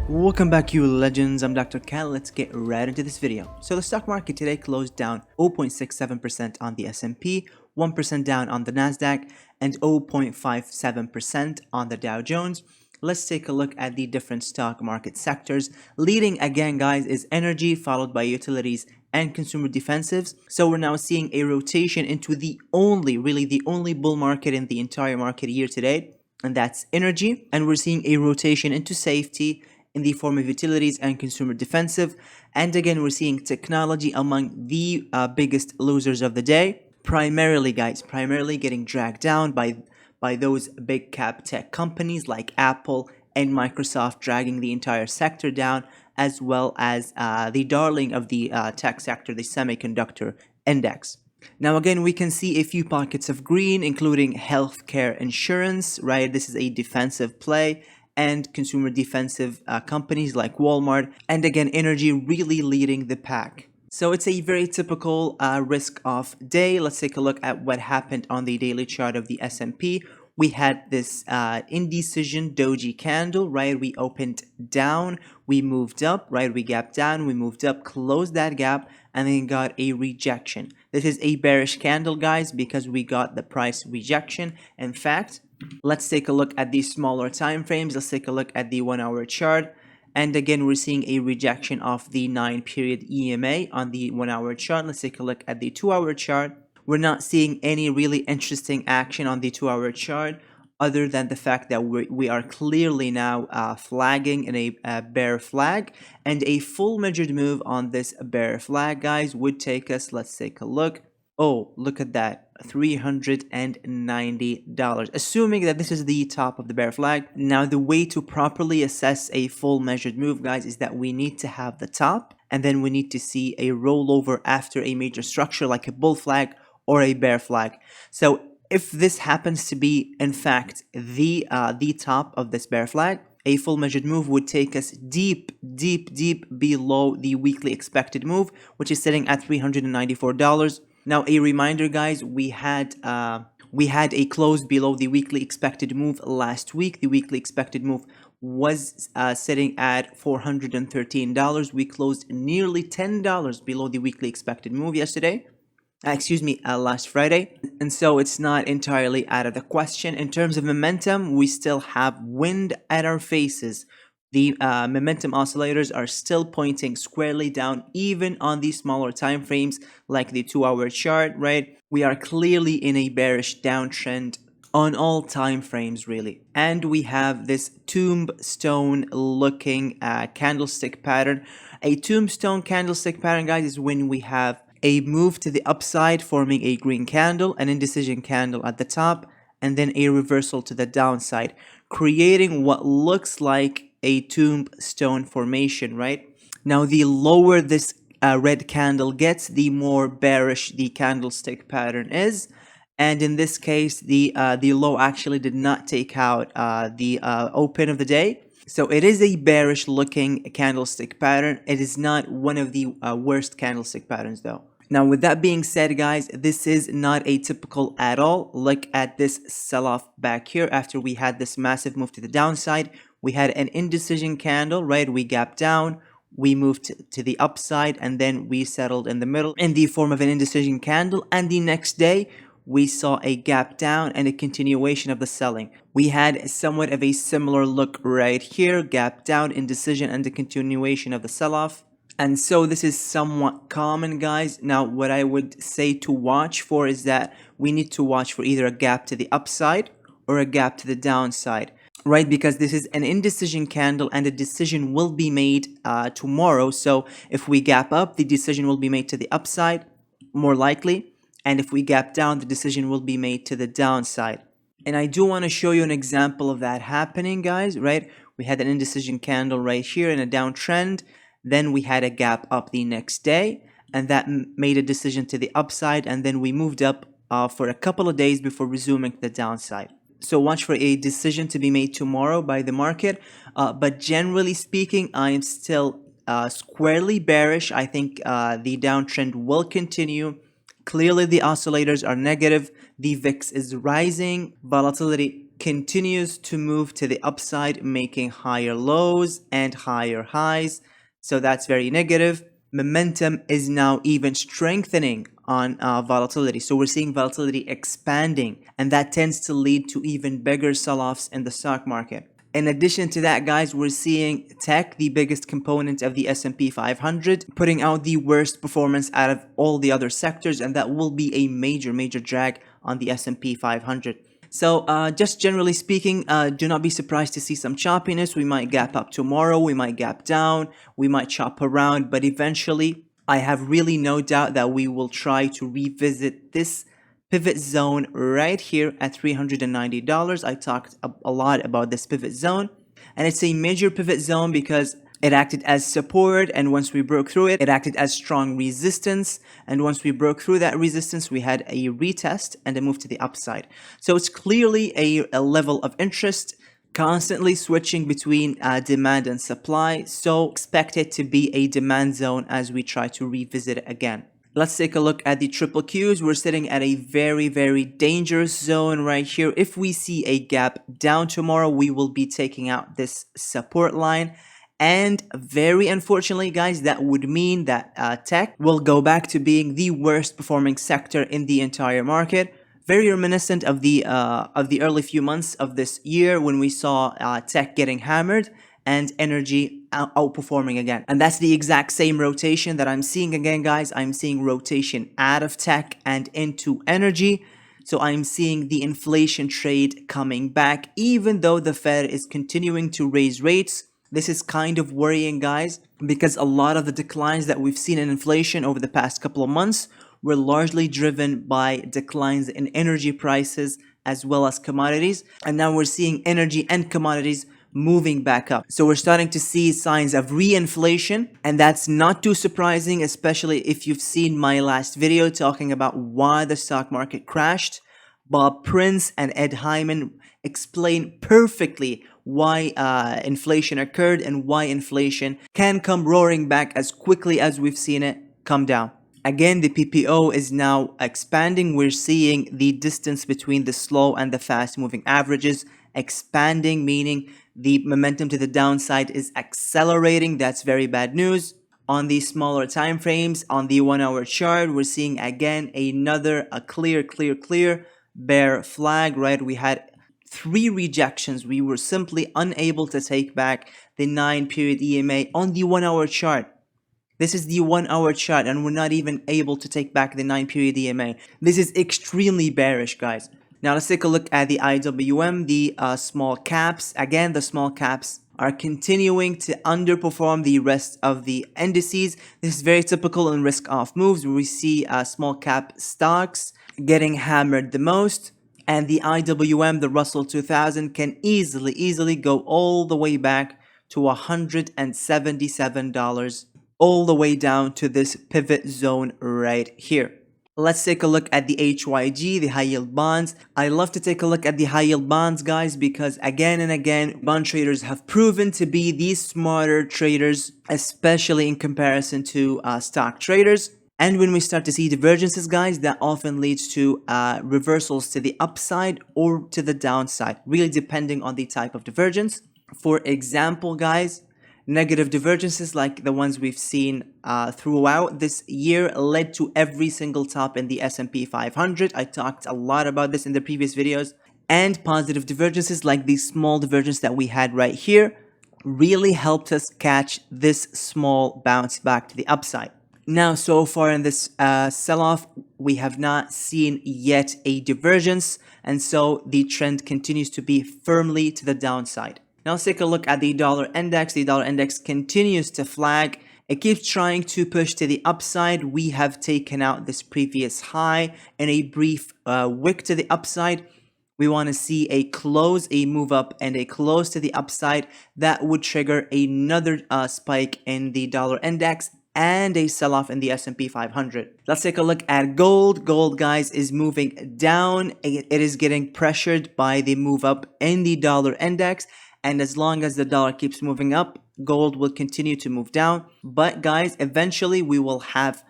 Welcome back, you legends. I'm Dr. Ken. Let's get right into this video. So the stock market today closed down 0.67% on the S&P, 1% down on the NASDAQ, and 0.57% on the Dow Jones. Let's take a look at the different stock market sectors. Leading again, guys, is energy, followed by utilities and consumer defensives. So we're now seeing a rotation into the only bull market in the entire market year to date, and that's energy. And we're seeing a rotation into safety in the form of utilities and consumer defensive. And again, we're seeing technology among the biggest losers of the day. Primarily, guys, getting dragged down by those big cap tech companies like Apple and Microsoft, dragging the entire sector down, as well as the darling of the tech sector, the semiconductor index. Now again, we can see a few pockets of green, including healthcare insurance, right? This is a defensive play, and consumer defensive companies like Walmart, and again, energy really leading the pack. So it's a very typical risk-off day. Let's take a look at what happened on the daily chart of the S&P. We had this indecision doji candle, right? We opened down, we moved up, right? We gapped down, we moved up, closed that gap, and then got a rejection. This is a bearish candle, guys, because we got the price rejection. In fact, let's take a look at these smaller time frames. Let's take a look at the 1 hour chart. And again, we're seeing a rejection of the 9-period EMA on the 1 hour chart. Let's take a look at the 2 hour chart. We're not seeing any really interesting action on the 2 hour chart, other than the fact that we are clearly now flagging in a bear flag, and a full measured move on this bear flag, guys, would take us, let's take a look. Oh, look at that, $390, assuming that this is the top of the bear flag. Now, the way to properly assess a full measured move, guys, is that we need to have the top, and then we need to see a rollover after a major structure like a bull flag or a bear flag. So if this happens to be, in fact, the top of this bear flag, a full measured move would take us deep below the weekly expected move, which is sitting at $394. Now, a reminder, guys, we had a close below the weekly expected move last week. The weekly expected move was sitting at $413. We closed nearly $10 below the weekly expected move yesterday. Last Friday. And so it's not entirely out of the question. In terms of momentum, we still have wind at our faces. The momentum oscillators are still pointing squarely down, even on these smaller time frames like the 2 hour chart, right? We are clearly in a bearish downtrend on all time frames, really. And we have this tombstone looking candlestick pattern. A tombstone candlestick pattern, guys, is when we have a move to the upside forming a green candle, an indecision candle at the top, and then a reversal to the downside, creating what looks like a tombstone formation, right? Now, the lower this red candle gets, the more bearish the candlestick pattern is. And in this case, the low actually did not take out the open of the day. So it is a bearish looking candlestick pattern. It is not one of the worst candlestick patterns though. Now, with that being said, guys, this is not atypical at all. Look at this sell-off back here after we had this massive move to the downside. We had an indecision candle, right? We gapped down, we moved to the upside, and then we settled in the middle in the form of an indecision candle. And the next day, we saw a gap down and a continuation of the selling. We had somewhat of a similar look right here, gap down, indecision, and the continuation of the sell-off. And so this is somewhat common, guys. Now, what I would say to watch for is that we need to watch for either a gap to the upside or a gap to the downside, right? Because this is an indecision candle and a decision will be made tomorrow. So if we gap up, the decision will be made to the upside, more likely. And if we gap down, the decision will be made to the downside. And I do want to show you an example of that happening, guys, right? We had an indecision candle right here in a downtrend. Then we had a gap up the next day, and that made a decision to the upside, and then we moved up for a couple of days before resuming to the downside. So watch for a decision to be made tomorrow by the market, but generally speaking, I am still squarely bearish. I think the downtrend will continue. Clearly, the oscillators are negative. The VIX is rising. Volatility continues to move to the upside, making higher lows and higher highs. So that's very negative. Momentum is now even strengthening on volatility. So we're seeing volatility expanding, and that tends to lead to even bigger sell-offs in the stock market. In addition to that, guys, we're seeing tech, the biggest component of the S&P 500, putting out the worst performance out of all the other sectors, and that will be a major drag on the S&P 500. So just generally speaking, do not be surprised to see some choppiness. We might gap up tomorrow, we might gap down, we might chop around, but eventually I have really no doubt that we will try to revisit this pivot zone right here at $390. I talked a lot about this pivot zone, and it's a major pivot zone because it acted as support, and once we broke through it, it acted as strong resistance, and once we broke through that resistance, we had a retest and a move to the upside. So it's clearly a level of interest, constantly switching between demand and supply, so expect it to be a demand zone as we try to revisit it again. Let's take a look at the triple Qs. We're sitting at a very dangerous zone right here. If we see a gap down tomorrow, we will be taking out this support line. And very unfortunately, guys, that would mean that tech will go back to being the worst performing sector in the entire market. Very reminiscent of the early few months of this year when we saw tech getting hammered and energy outperforming again. And that's the exact same rotation that I'm seeing again, guys. I'm seeing rotation out of tech and into energy. So I'm seeing the inflation trade coming back, even though the Fed is continuing to raise rates. This is kind of worrying, guys, because a lot of the declines that we've seen in inflation over the past couple of months were largely driven by declines in energy prices as well as commodities. And now we're seeing energy and commodities moving back up. So we're starting to see signs of reinflation, and that's not too surprising, especially if you've seen my last video talking about why the stock market crashed. Bob Prince and Ed Hyman explain perfectly why inflation occurred and why inflation can come roaring back as quickly as we've seen it come down. Again, the PPO is now expanding. We're seeing the distance between the slow and the fast moving averages expanding, meaning the momentum to the downside is accelerating. That's very bad news. On the smaller time frames, on the 1 hour chart, we're seeing again a clear bear flag, right? We had 3 rejections. We were simply unable to take back the 9-period EMA on the 1 hour chart. This is the 1 hour chart, and we're not even able to take back the 9-period EMA. This is extremely bearish, guys. Now let's take a look at the IWM, the small caps. Again, the small caps are continuing to underperform the rest of the indices. This is very typical in risk-off moves where we see small cap stocks getting hammered the most. And the IWM, the Russell 2000, can easily go all the way back to $177, all the way down to this pivot zone right here. Let's take a look at the HYG, the high yield bonds. I love to take a look at the high yield bonds, guys, because again and again, bond traders have proven to be the smarter traders, especially in comparison to stock traders. And when we start to see divergences, guys, that often leads to reversals to the upside or to the downside, really depending on the type of divergence. For example, guys, negative divergences like the ones we've seen throughout this year led to every single top in the S&P 500. I talked a lot about this in the previous videos. And positive divergences like the small divergence that we had right here really helped us catch this small bounce back to the upside. Now, so far in this sell-off, we have not seen yet a divergence, and so the trend continues to be firmly to the downside. Now let's take a look at the dollar index. The dollar index continues to flag. It keeps trying to push to the upside. We have taken out this previous high in a brief wick to the upside. We want to see a close, a move up, and a close to the upside. That would trigger another spike in the dollar index and a sell-off in the S&P 500. Let's take a look at gold. Gold, guys, is moving down. It is getting pressured by the move up in the dollar index. And as long as the dollar keeps moving up, gold will continue to move down. But guys, eventually we will have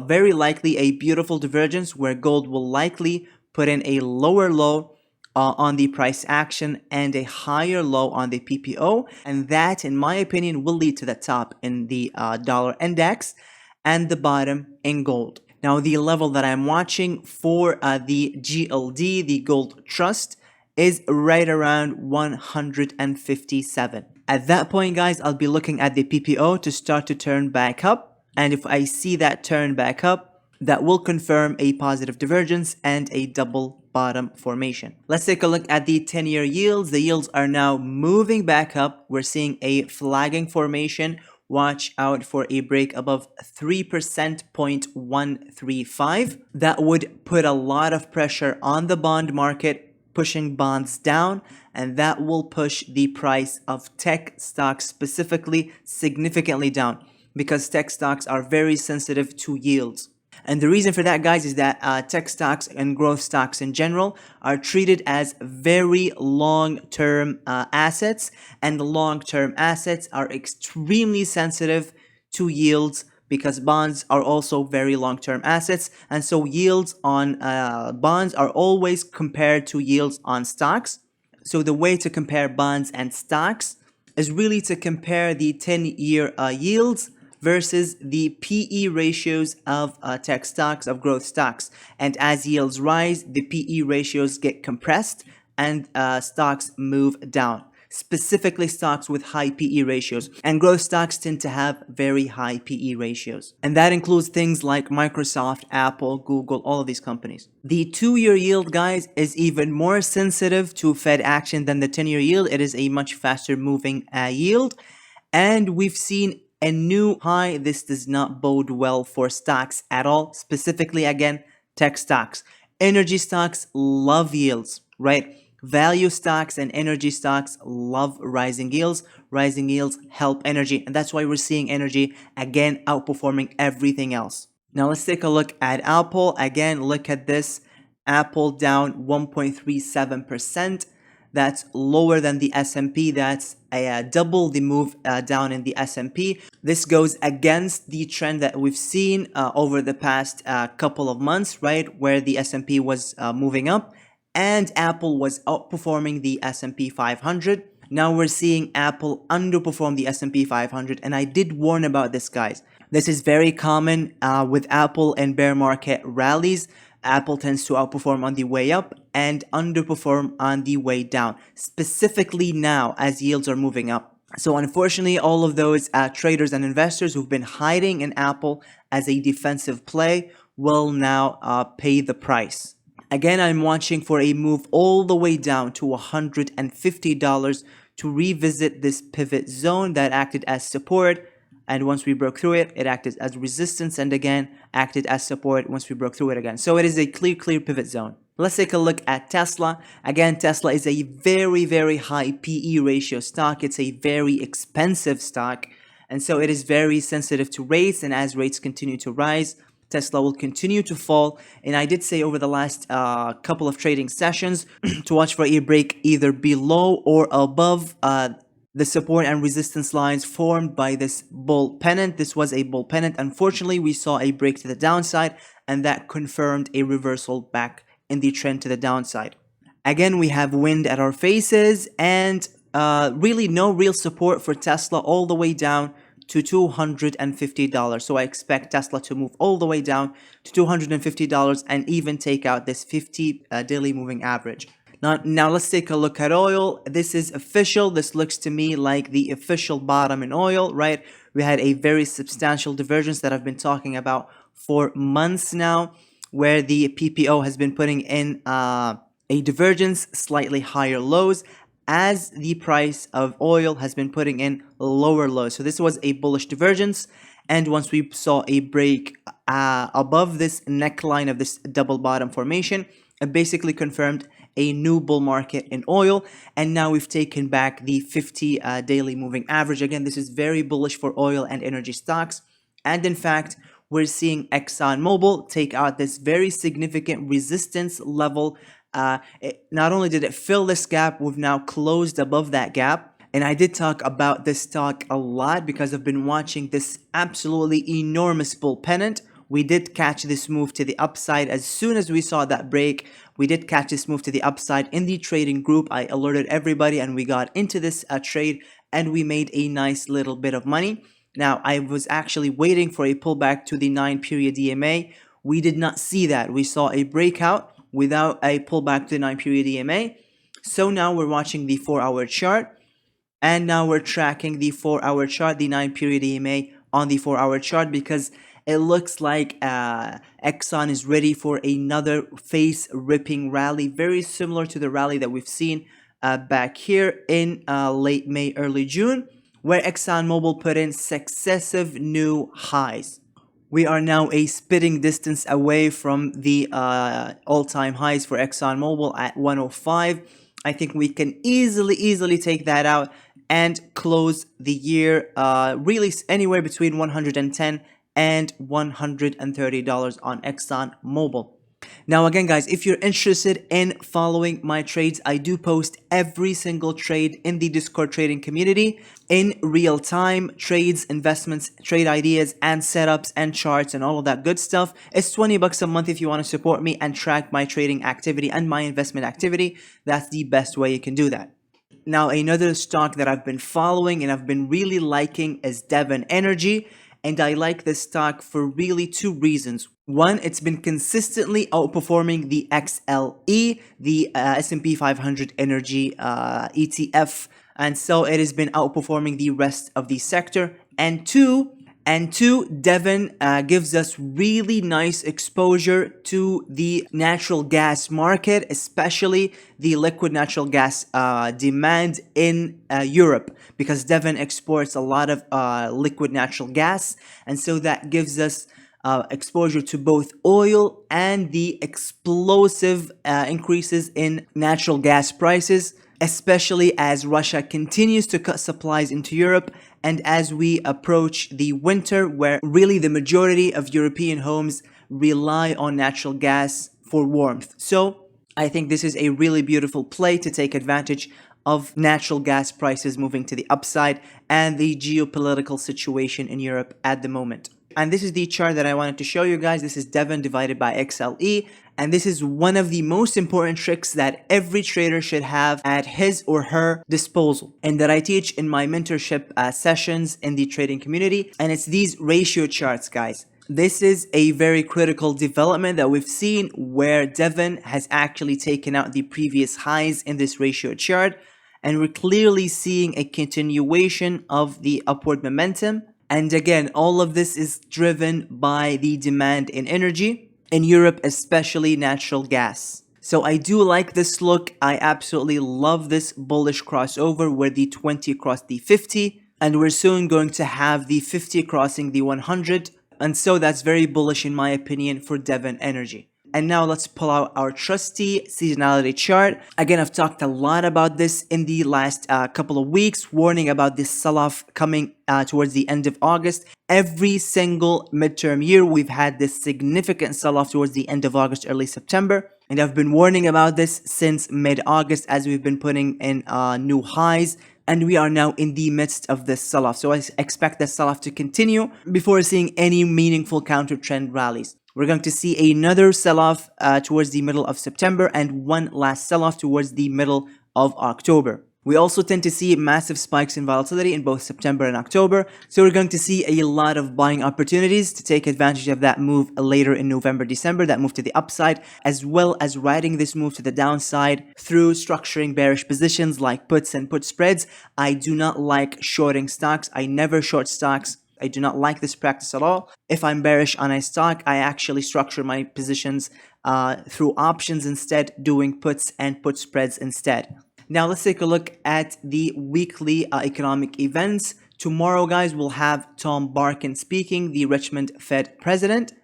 very likely a beautiful divergence where gold will likely put in a lower low on the price action and a higher low on the PPO. And that, in my opinion, will lead to the top in the dollar index and the bottom in gold. Now, the level that I'm watching for the GLD, the Gold Trust, is right around 157. At that point, guys, I'll be looking at the PPO to start to turn back up. And if I see that turn back up, that will confirm a positive divergence and a double bottom formation. Let's take a look at the 10-year yields. The yields are now moving back up. We're seeing a flagging formation. Watch out for a break above 3%, 0.135. That would put a lot of pressure on the bond market, pushing bonds down, and that will push the price of tech stocks specifically significantly down because tech stocks are very sensitive to yields. And the reason for that, guys, is that tech stocks and growth stocks in general are treated as very long-term assets, and the long-term assets are extremely sensitive to yields because bonds are also very long-term assets. And so yields on bonds are always compared to yields on stocks. So the way to compare bonds and stocks is really to compare the 10-year yields versus the PE ratios of tech stocks, of growth stocks. And as yields rise, the PE ratios get compressed and stocks move down. Specifically stocks with high PE ratios. And growth stocks tend to have very high PE ratios. And that includes things like Microsoft, Apple, Google, all of these companies. The 2-year yield, guys, is even more sensitive to Fed action than the 10-year yield. It is a much faster moving yield. And we've seen a new high. This does not bode well for stocks at all, specifically, again, tech stocks. Energy stocks love yields, right? Value stocks and energy stocks love rising yields. Rising yields help energy, and that's why we're seeing energy again outperforming everything else. Now let's take a look at Apple. Again, look at this. Apple down 1.37%. That's lower than the S&P. That's double the move down in the S&P. This goes against the trend that we've seen over the past couple of months, right? Where the S&P was moving up and Apple was outperforming the S&P 500. Now we're seeing Apple underperform the S&P 500. And I did warn about this, guys. This is very common with Apple and bear market rallies. Apple tends to outperform on the way up and underperform on the way down, specifically now as yields are moving up. So unfortunately, all of those traders and investors who've been hiding in Apple as a defensive play will now pay the price. Again, I'm watching for a move all the way down to $150 to revisit this pivot zone that acted as support. And once we broke through it, it acted as resistance and again acted as support once we broke through it again. So it is a clear pivot zone. Let's take a look at Tesla. Again, Tesla is a very high PE ratio stock. It's a very expensive stock. And so it is very sensitive to rates. And as rates continue to rise, Tesla will continue to fall. And I did say over the last couple of trading sessions to watch for a break either below or above the support and resistance lines formed by this bull pennant. This was a bull pennant. Unfortunately, we saw a break to the downside, and that confirmed a reversal back in the trend to the downside. Again, we have wind at our faces and really no real support for Tesla all the way down to $250. So I expect Tesla to move all the way down to $250 and even take out this 50 daily moving average. Now let's take a look at oil. This is official. This looks to me like the official bottom in oil, right? We had a very substantial divergence that I've been talking about for months now, where the PPO has been putting in a divergence, slightly higher lows, as the price of oil has been putting in lower lows. So this was a bullish divergence. And once we saw a break above this neckline of this double bottom formation, it basically confirmed a new bull market in oil. And now we've taken back the 50 daily moving average. Again, this is very bullish for oil and energy stocks. And in fact, we're seeing Exxon Mobil take out this very significant resistance level. Not only did it fill this gap, we've now closed above that gap. And I did talk about this stock a lot because I've been watching this absolutely enormous bull pennant. We did catch this move to the upside as soon as we saw that break. We did catch this move to the upside in the trading group. I alerted everybody and we got into this trade and we made a nice little bit of money. Now, I was actually waiting for a pullback to the 9-period EMA. We did not see that. We saw a breakout without a pullback to the 9-period EMA. So now we're watching the 4-hour chart. And now we're tracking the 4-hour chart, the 9-period EMA on the 4-hour chart, because it looks like Exxon is ready for another face-ripping rally, very similar to the rally that we've seen back here in late May, early June, where Exxon Mobil put in successive new highs. We are now a spitting distance away from the all-time highs for Exxon Mobil at 105. I think we can easily take that out and close the year really anywhere between $110 and $130 on Exxon Mobil. Now again guys, if you're interested in following my trades, I do post every single trade in the Discord trading community in real time, trades, investments, trade ideas and setups and charts and all of that good stuff. It's $20 a month if you want to support me and track my trading activity and my investment activity. That's the best way you can do that. Now another stock that I've been following and I've been really liking is Devon Energy. And I like this stock for really two reasons. One, it's been consistently outperforming the XLE, the S&P 500 energy ETF. And so it has been outperforming the rest of the sector. And two, Devon gives us really nice exposure to the natural gas market, especially the liquid natural gas demand in Europe, because Devon exports a lot of liquid natural gas, and so that gives us exposure to both oil and the explosive increases in natural gas prices, especially as Russia continues to cut supplies into Europe and as we approach the winter where really the majority of European homes rely on natural gas for warmth. So I think this is a really beautiful play to take advantage of natural gas prices moving to the upside and the geopolitical situation in Europe at the moment. And this is the chart that I wanted to show you guys. This is Devon divided by XLE. And this is one of the most important tricks that every trader should have at his or her disposal and that I teach in my mentorship sessions in the trading community. And it's these ratio charts, guys. This is a very critical development that we've seen where Devon has actually taken out the previous highs in this ratio chart. And we're clearly seeing a continuation of the upward momentum. And again, all of this is driven by the demand in energy in Europe, especially natural gas. So I do like this look. I absolutely love this bullish crossover where the 20 crossed the 50. And we're soon going to have the 50 crossing the 100. And so that's very bullish in my opinion for Devon Energy. And now let's pull out our trusty seasonality chart. Again, I've talked a lot about this in the last couple of weeks, warning about this sell-off coming towards the end of August. Every single midterm year, we've had this significant sell-off towards the end of August, early September. And I've been warning about this since mid-August as we've been putting in new highs. And we are now in the midst of this sell-off. So I expect the sell-off to continue before seeing any meaningful counter-trend rallies. We're going to see another sell-off towards the middle of September and one last sell-off towards the middle of October. We also tend to see massive spikes in volatility in both September and October. So we're going to see a lot of buying opportunities to take advantage of that move later in November, December, that move to the upside, as well as riding this move to the downside through structuring bearish positions like puts and put spreads. I do not like shorting stocks. I never short stocks. I do not like this practice at all. If I'm bearish on a stock, I actually structure my positions through options instead, doing puts and put spreads instead. Now let's take a look at the weekly economic events. Tomorrow, guys, we'll have Tom Barkin speaking, the Richmond Fed president.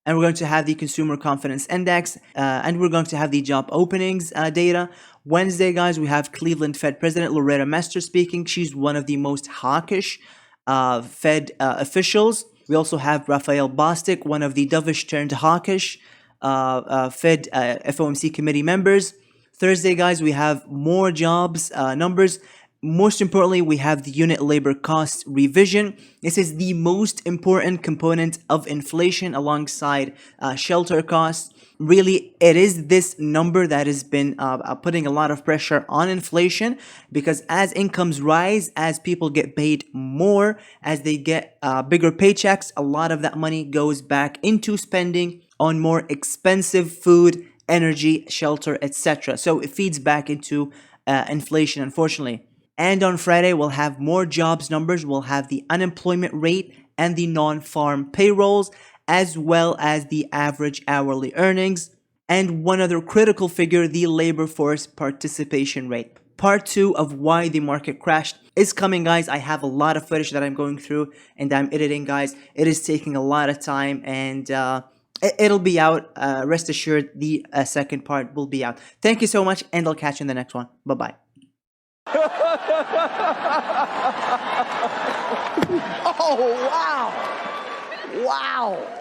And we're going to have the Consumer Confidence Index, and we're going to have the job openings data. Wednesday, guys, we have Cleveland Fed President Loretta Mester speaking. She's one of the most hawkish Fed officials. We also have Raphael Bostic, one of the dovish turned hawkish Fed FOMC committee members. Thursday, guys, we have more jobs numbers. most importantly, we have the unit labor cost revision. This is the most important component of inflation alongside shelter costs. Really, it is this number that has been putting a lot of pressure on inflation, because as incomes rise, as people get paid more, as they get bigger paychecks, a lot of that money goes back into spending on more expensive food, energy, shelter, etc. So it feeds back into inflation, unfortunately. And on Friday, we'll have more jobs numbers. We'll have the unemployment rate and the non-farm payrolls, as well as the average hourly earnings. And one other critical figure, the labor force participation rate. Part 2 of why the market crashed is coming, guys. I have a lot of footage that I'm going through and I'm editing, guys. It is taking a lot of time, and it'll be out. Rest assured, the second part will be out. Thank you so much, and I'll catch you in the next one. Bye-bye. Oh, wow. Wow.